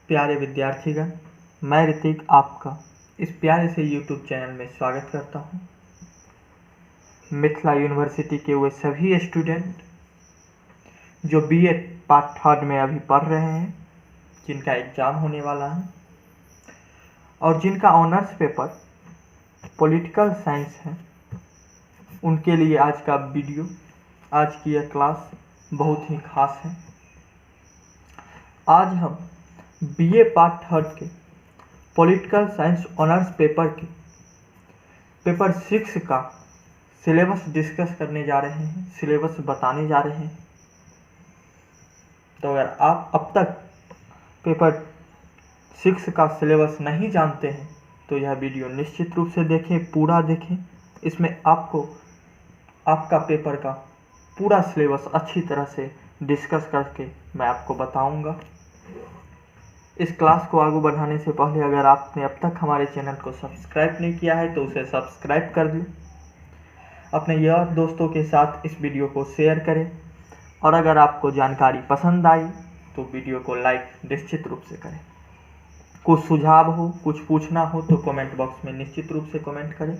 प्यारे विद्यार्थीगण, मैं ऋतिक आपका इस प्यारे से YouTube चैनल में स्वागत करता हूँ। मिथिला यूनिवर्सिटी के वो सभी स्टूडेंट जो BA पार्ट 3 में अभी पढ़ रहे हैं, जिनका एग्ज़ाम होने वाला है और जिनका ऑनर्स पेपर पॉलिटिकल साइंस है, उनके लिए आज का वीडियो, आज की यह क्लास बहुत ही खास है। आज हम BA पार्ट 3 के पॉलिटिकल साइंस ऑनर्स पेपर के पेपर 6 का सिलेबस डिस्कस करने जा रहे हैं, सिलेबस बताने जा रहे हैं। तो अगर आप अब तक पेपर 6 का सिलेबस नहीं जानते हैं तो यह वीडियो निश्चित रूप से देखें, पूरा देखें। इसमें आपको आपका पेपर का पूरा सिलेबस अच्छी तरह से डिस्कस करके मैं आपको बताऊंगा। इस क्लास को आगे बढ़ाने से पहले अगर आपने अब तक हमारे चैनल को सब्सक्राइब नहीं किया है तो उसे सब्सक्राइब कर लें, अपने यार दोस्तों के साथ इस वीडियो को शेयर करें और अगर आपको जानकारी पसंद आई तो वीडियो को लाइक निश्चित रूप से करें। कुछ सुझाव हो, कुछ पूछना हो तो कमेंट बॉक्स में निश्चित रूप से कमेंट करें।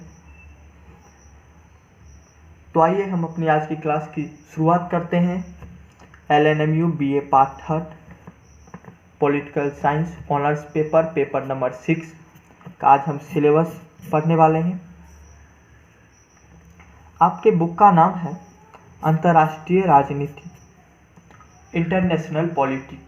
तो आइए हम अपनी आज की क्लास की शुरुआत करते हैं। LNMU BA part 3 political science honours paper number 6 का आज हम सिलेबस पढ़ने वाले हैं। आपके बुक का नाम है अंतर्राष्ट्रीय राजनीति, इंटरनेशनल पॉलिटिक्स।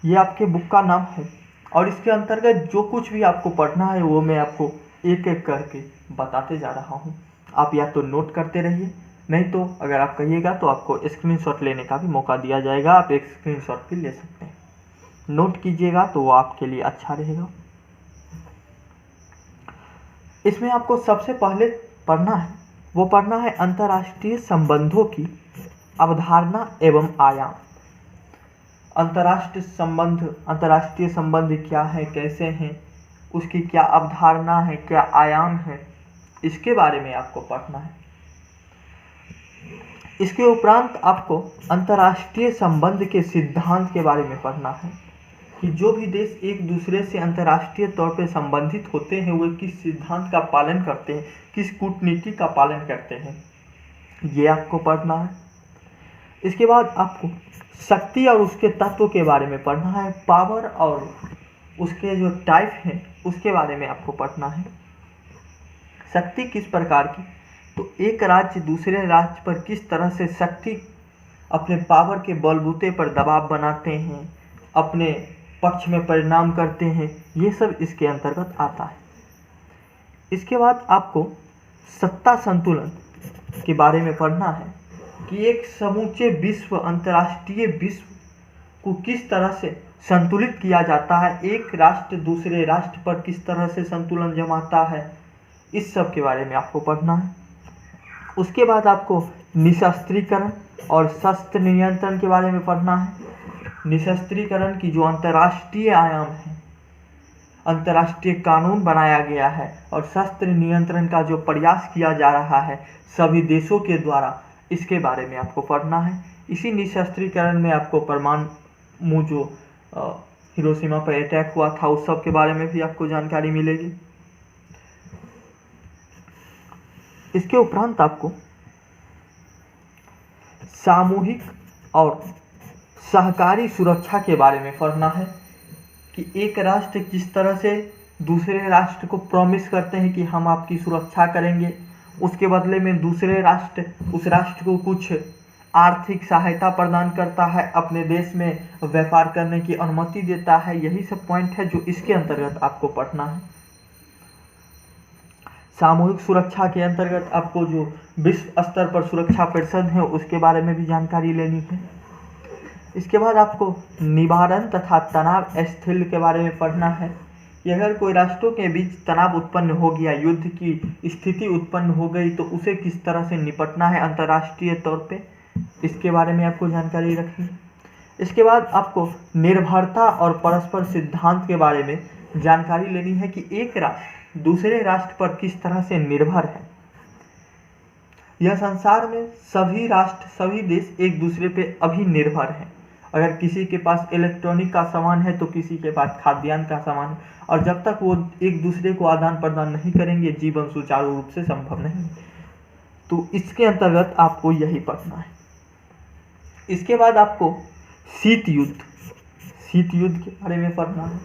ये आपके बुक का नाम है और इसके अंतर्गत जो कुछ भी आपको पढ़ना है वो मैं आपको एक एक करके बताते जा रहा हूँ। आप या तो नोट करते रहिए, नहीं तो अगर आप कहिएगा तो आपको स्क्रीनशॉट लेने का भी मौका दिया जाएगा। आप एक स्क्रीनशॉट भी ले सकते हैं। नोट कीजिएगा तो वो आपके लिए अच्छा रहेगा। इसमें आपको सबसे पहले पढ़ना है अंतर्राष्ट्रीय संबंधों की अवधारणा एवं आयाम। अंतर्राष्ट्रीय संबंध क्या है, कैसे हैं, उसकी क्या अवधारणा है, क्या आयाम है, इसके बारे में आपको पढ़ना है। इसके उपरांत आपको अंतर्राष्ट्रीय संबंध के सिद्धांत के बारे में पढ़ना है कि जो भी देश एक दूसरे से अंतर्राष्ट्रीय तौर पे संबंधित होते हैं वो किस सिद्धांत का पालन करते हैं, किस कूटनीति का पालन करते हैं, ये आपको पढ़ना है। इसके बाद आपको शक्ति और उसके तत्व के बारे में पढ़ना है। पावर और उसके जो टाइप हैं उसके बारे में आपको पढ़ना है। शक्ति किस प्रकार की, तो एक राज्य दूसरे राज्य पर किस तरह से शक्ति अपने पावर के बलबूते पर दबाव बनाते हैं, अपने पक्ष में परिणाम करते हैं, ये सब इसके अंतर्गत आता है। इसके बाद आपको सत्ता संतुलन के बारे में पढ़ना है कि एक समूचे विश्व, अंतर्राष्ट्रीय विश्व को किस तरह से संतुलित किया जाता है, एक राष्ट्र दूसरे राष्ट्र पर किस तरह से संतुलन जमाता है, इस सब के बारे में आपको पढ़ना है। उसके बाद आपको निशस्त्रीकरण और शस्त्र नियंत्रण के बारे में पढ़ना है। निशस्त्रीकरण की जो अंतर्राष्ट्रीय आयाम है, अंतर्राष्ट्रीय कानून बनाया गया है और शस्त्र नियंत्रण का जो प्रयास किया जा रहा है सभी देशों के द्वारा, इसके बारे में आपको पढ़ना है। इसी निशस्त्रीकरण में आपको परमाणु जो हिरोशिमा पर अटैक हुआ था उस सब के बारे में भी आपको जानकारी मिलेगी। इसके उपरांत आपको सामूहिक और सहकारी सुरक्षा के बारे में पढ़ना है कि एक राष्ट्र किस तरह से दूसरे राष्ट्र को प्रॉमिस करते हैं कि हम आपकी सुरक्षा करेंगे, उसके बदले में दूसरे राष्ट्र उस राष्ट्र को कुछ आर्थिक सहायता प्रदान करता है, अपने देश में व्यापार करने की अनुमति देता है। यही सब पॉइंट है जो इसके अंतर्गत आपको पढ़ना है। सामूहिक सुरक्षा के अंतर्गत आपको जो विश्व स्तर पर सुरक्षा परिषद है उसके बारे में भी जानकारी लेनी है। इसके बाद आपको निवारण तथा तनाव स्थैर्य के बारे में पढ़ना है कि अगर कोई राष्ट्रों के बीच तनाव उत्पन्न हो गया, युद्ध की स्थिति उत्पन्न हो गई, तो उसे किस तरह से निपटना है अंतर्राष्ट्रीय तौर पे, इसके बारे में आपको जानकारी रखनी है। इसके बाद आपको निर्भरता और परस्पर सिद्धांत के बारे में जानकारी लेनी है कि एक राष्ट्र दूसरे राष्ट्र पर किस तरह से निर्भर है। यह संसार में सभी राष्ट्र, सभी देश एक दूसरे पे अभी निर्भर हैं। अगर किसी के पास इलेक्ट्रॉनिक का सामान है तो किसी के पास खाद्यान्न का सामान है, और जब तक वो एक दूसरे को आदान प्रदान नहीं करेंगे जीवन सुचारू रूप से संभव नहीं। तो इसके अंतर्गत आपको यही पढ़ना है। इसके बाद आपको शीत युद्ध के बारे में पढ़ना है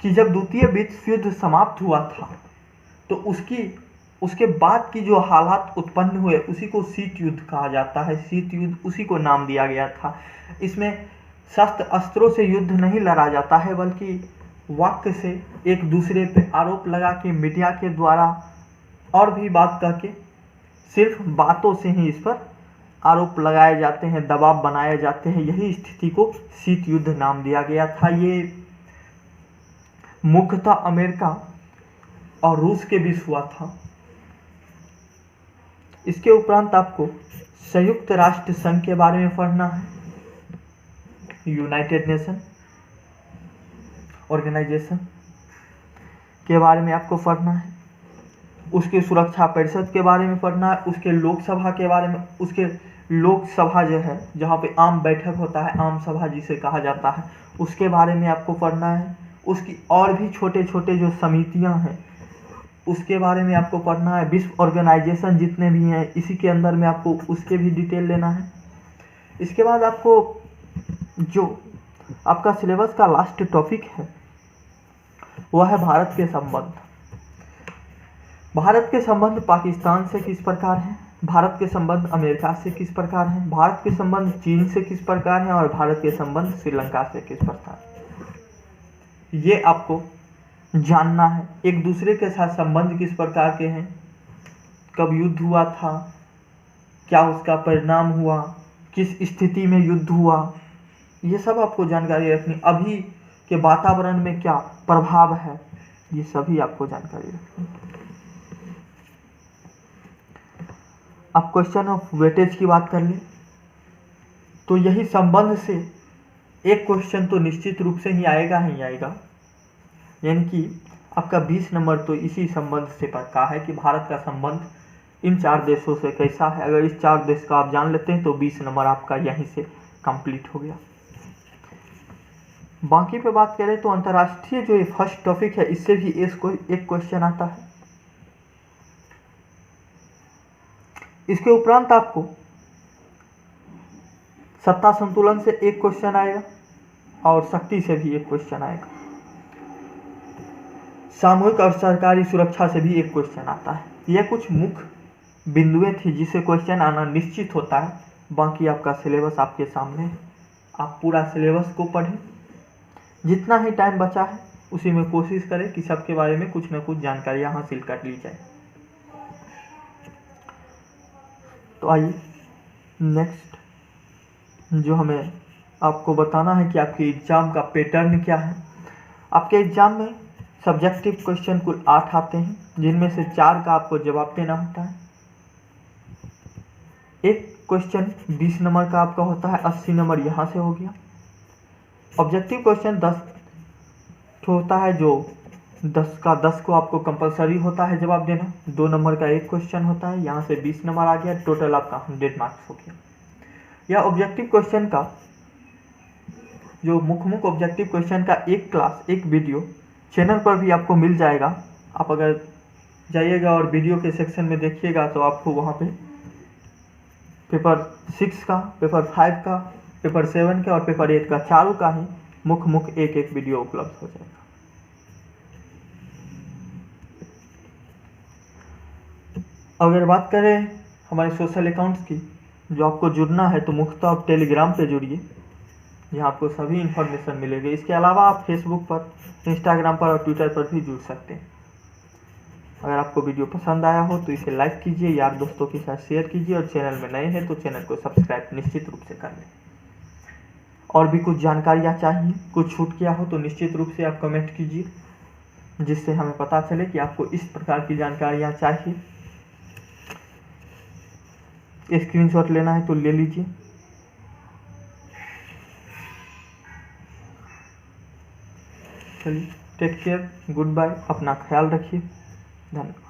कि जब द्वितीय विश्व युद्ध समाप्त हुआ था तो उसके बाद की जो हालात उत्पन्न हुए उसी को शीत युद्ध कहा जाता है। शीत युद्ध उसी को नाम दिया गया था। इसमें शस्त्र अस्त्रों से युद्ध नहीं लड़ा जाता है, बल्कि वाक्य से एक दूसरे पे आरोप लगा के मीडिया के द्वारा और भी बात करके सिर्फ बातों से ही इस पर आरोप लगाए जाते हैं, दबाव बनाए जाते हैं। यही स्थिति को शीत युद्ध नाम दिया गया था। ये मुख्यतः अमेरिका और रूस के बीच हुआ था। इसके उपरांत आपको संयुक्त राष्ट्र संघ के बारे में पढ़ना है। यूनाइटेड नेशन ऑर्गेनाइजेशन के बारे में आपको पढ़ना है। उसके सुरक्षा परिषद के बारे में पढ़ना है। उसके लोकसभा के बारे में, उसके लोकसभा जो है जहाँ पे आम बैठक होता है, आम सभा जिसे कहा जाता है, उसके बारे में आपको पढ़ना है। उसकी और भी छोटे छोटे जो समितियां हैं उसके बारे में आपको पढ़ना है। विश्व ऑर्गेनाइजेशन जितने भी हैं इसी के अंदर में आपको उसके भी डिटेल लेना है। इसके बाद आपको जो आपका सिलेबस का लास्ट टॉपिक है वह है भारत के संबंध। भारत के संबंध पाकिस्तान से किस प्रकार हैं, भारत के संबंध अमेरिका से किस प्रकार हैं, भारत के संबंध चीन से किस प्रकार हैं और भारत के संबंध श्रीलंका से किस प्रकार हैं, ये आपको जानना है। एक दूसरे के साथ संबंध किस प्रकार के हैं, कब युद्ध हुआ था, क्या उसका परिणाम हुआ, किस स्थिति में युद्ध हुआ, ये सब आपको जानकारी रखनी। अभी के वातावरण में क्या प्रभाव है, ये सभी आपको जानकारी रखनी। अब क्वेश्चन ऑफ वेटेज की बात कर ले तो यही संबंध से एक क्वेश्चन तो निश्चित रूप से ही आएगा ही आएगा। यानी कि आपका 20 नंबर तो इसी संबंध से पक्का है कि भारत का संबंध इन 4 देशों से कैसा है। अगर इस 4 देश का आप जान लेते हैं तो 20 नंबर आपका यहीं से कंप्लीट हो गया। बाकी पे बात करें तो अंतर्राष्ट्रीय जो ये फर्स्ट टॉपिक है इससे भी एक क्वेश्चन आता है। इसके उपरांत आपको सत्ता संतुलन से एक क्वेश्चन आएगा और शक्ति से भी एक क्वेश्चन आएगा। सामूहिक और सरकारी सुरक्षा से भी एक क्वेश्चन आता है। यह कुछ मुख्य बिंदुएं थी जिससे क्वेश्चन आना निश्चित होता है। बाकी आपका सिलेबस आपके सामने है, आप पूरा सिलेबस को पढ़ें। जितना ही टाइम बचा है उसी में कोशिश करें कि सबके बारे में कुछ न कुछ जानकारियां हासिल कर ली जाए। तो आइए नेक्स्ट जो हमें आपको बताना है कि आपके एग्जाम का पैटर्न क्या है। आपके एग्जाम में सब्जेक्टिव क्वेश्चन कुल 8 आते हैं, जिनमें से 4 का आपको जवाब देना होता है। एक क्वेश्चन 20 नंबर का आपका होता है, 80 नंबर यहाँ से हो गया। ऑब्जेक्टिव क्वेश्चन 10 होता है, जो 10 का 10 को आपको कंपलसरी होता है जवाब देना। 2 नंबर का एक क्वेश्चन होता है, यहाँ से 20 नंबर आ गया, टोटल आपका 100 मार्क्स हो गया। या ऑब्जेक्टिव क्वेश्चन का जो मुख्य ऑब्जेक्टिव क्वेश्चन का एक क्लास, एक वीडियो चैनल पर भी आपको मिल जाएगा। आप अगर जाइएगा और वीडियो के सेक्शन में देखिएगा तो आपको वहाँ पे पेपर 6 का, पेपर 5 का, पेपर 7 का और पेपर 8 का, चारों का ही मुख्य एक वीडियो उपलब्ध हो जाएगा। अगर बात करें हमारे सोशल अकाउंट्स की, जो आपको जुड़ना है तो मुख्यतः आप टेलीग्राम पे जुड़िए, जहाँ आपको सभी इन्फॉर्मेशन मिलेगी। इसके अलावा आप फेसबुक पर, इंस्टाग्राम पर और ट्विटर पर भी जुड़ सकते हैं। अगर आपको वीडियो पसंद आया हो तो इसे लाइक कीजिए, यार दोस्तों के साथ शेयर कीजिए और चैनल में नए हैं तो चैनल को सब्सक्राइब निश्चित रूप से कर लें। और भी कुछ जानकारियाँ चाहिए, कुछ छूट गया हो तो निश्चित रूप से आप कमेंट कीजिए, जिससे हमें पता चले कि आपको इस प्रकार की जानकारियाँ चाहिए। स्क्रीनशॉट लेना है तो ले लीजिए। चलिए, टेक केयर, गुड बाय, अपना ख्याल रखिए, धन्यवाद।